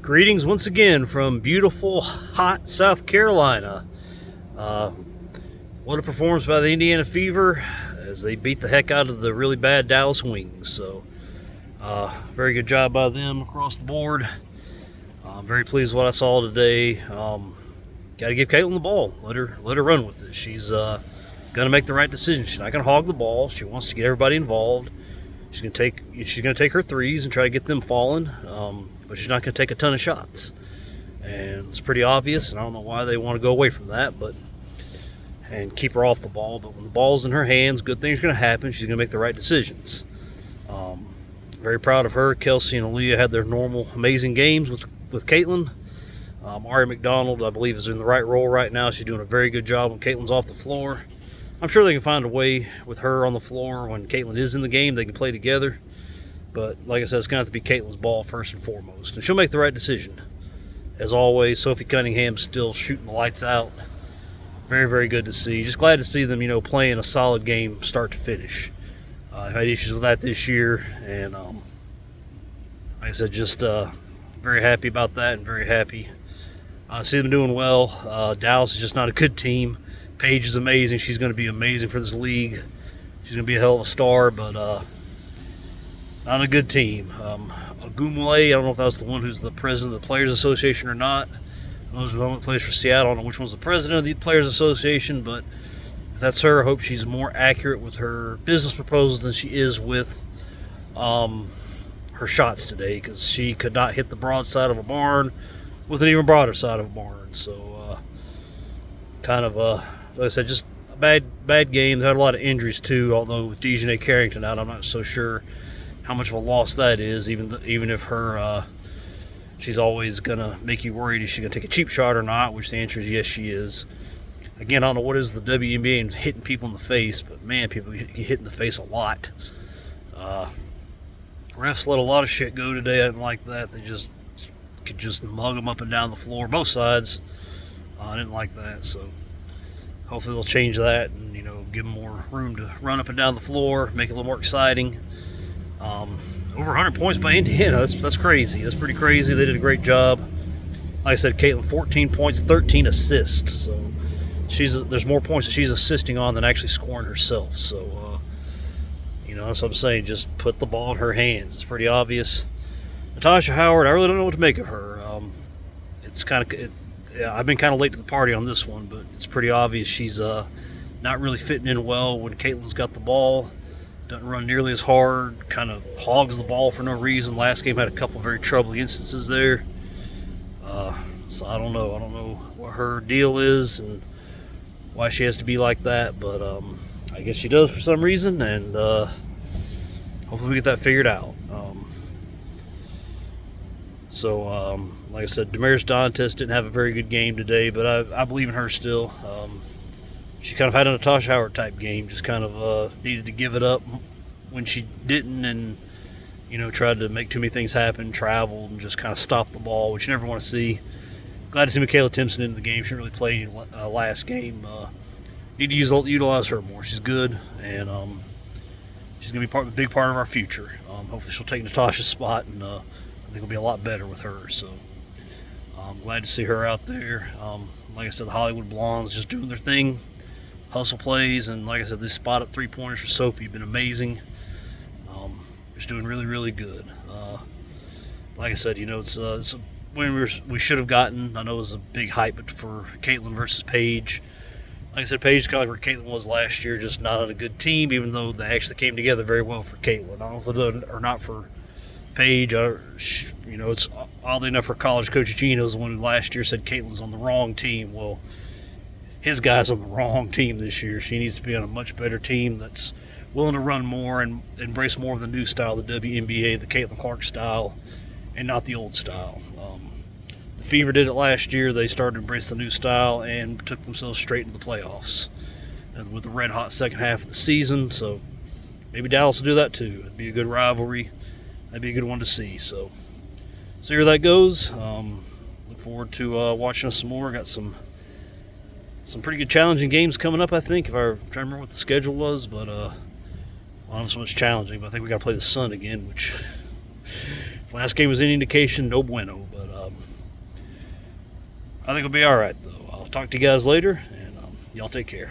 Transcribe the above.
Greetings once again from beautiful, hot South Carolina. What a performance by the Indiana Fever as they beat the heck out of the really bad Dallas Wings. So, very good job by them across the board. I'm very pleased with what I saw today. Got to give Caitlin the ball. Let her run with it. She's going to make the right decision. She's not going to hog the ball. She wants to get everybody involved. She's going to take her threes and try to get them falling. But she's not going to take a ton of shots. And it's pretty obvious, and I don't know why they want to go away from that, and keep her off the ball. But when the ball's in her hands, good things are going to happen. She's going to make the right decisions. Very proud of her. Kelsey and Aaliyah had their normal, amazing games with Caitlin. Ari McDonald, I believe, is in the right role right now. She's doing a very good job when Caitlin's off the floor. I'm sure they can find a way with her on the floor when Caitlin is in the game. They can play together. But like I said, it's going to have to be Caitlin's ball first and foremost. And she'll make the right decision. As always, Sophie Cunningham's still shooting the lights out. Very, very good to see. Just glad to see them, playing a solid game start to finish. I've had issues with that this year. And like I said, just very happy about that and very happy. I see them doing well. Dallas is just not a good team. Paige is amazing. She's going to be amazing for this league. She's going to be a hell of a star, but not a good team. Agumule, I don't know if that's the one who's the president of the Players Association or not. Those are the one that plays for Seattle. I don't know which one's the president of the Players Association, but if that's her, I hope she's more accurate with her business proposals than she is with her shots today, because she could not hit the broadside of a barn with an even broader side of a barn. So, like I said, just a bad game. They had a lot of injuries too, although with Dejanay Carrington out, I'm not so sure how much of a loss that is, even if her she's always going to make you worried if she's going to take a cheap shot or not, which the answer is yes, she is. Again, I don't know what is the WNBA and hitting people in the face, but man, people get hit in the face a lot. Refs let a lot of shit go today. I didn't like that. They could just mug them up and down the floor, both sides. I didn't like that, so hopefully they'll change that and give them more room to run up and down the floor, make it a little more exciting. Over 100 points by Indiana. That's crazy. That's pretty crazy. They did a great job. Like I said, Caitlin, 14 points, 13 assists. So there's more points that she's assisting on than actually scoring herself. So that's what I'm saying. Just put the ball in her hands. It's pretty obvious. Natasha Howard, I really don't know what to make of her. I've been kind of late to the party on this one, but it's pretty obvious she's not really fitting in well when Caitlin's got the ball. Doesn't run nearly as hard, kind of hogs the ball for no reason. Last game had a couple very troubling instances there. So I don't know. I don't know what her deal is and why she has to be like that, but I guess she does for some reason, and hopefully we get that figured out. Like I said, Damaris Dantes didn't have a very good game today, but I believe in her still. She kind of had a Natasha Howard type game, just kind of needed to give it up when she didn't, and tried to make too many things happen, traveled, and just kind of stopped the ball, which you never want to see. Glad to see Michaela Timpson into the game. She didn't really play any last game. Need to utilize her more. She's good, and she's going to be a big part of our future. Hopefully she'll take Natasha's spot, and I think it'll be a lot better with her. So I'm glad to see her out there. Like I said, the Hollywood Blondes just doing their thing. Hustle plays, and like I said, this spot up 3-pointers for Sophie have been amazing. Just doing really, really good. Like I said, it's a win we should have gotten. I know it was a big hype for Caitlin versus Paige. Like I said, Paige is kind of like where Caitlin was last year, just not on a good team, even though they actually came together very well for Caitlin. I don't know if they did or not for Paige. It's oddly enough for college coach Gino's the one who last year said Caitlin's on the wrong team. Well, his guy's on the wrong team this year. She needs to be on a much better team that's willing to run more and embrace more of the new style, the WNBA, the Caitlin Clark style, and not the old style. The Fever did it last year. They started to embrace the new style and took themselves straight into the playoffs with the red-hot second half of the season. So maybe Dallas will do that too. It'd be a good rivalry. That'd be a good one to see. So see where that goes. Look forward to watching us some more. Got some pretty good challenging games coming up, I think. If I try to remember what the schedule was, but not so much challenging. But I think we got to play the Sun again, which if last game was any indication, no bueno. But I think we'll be all right, though. I'll talk to you guys later, and y'all take care.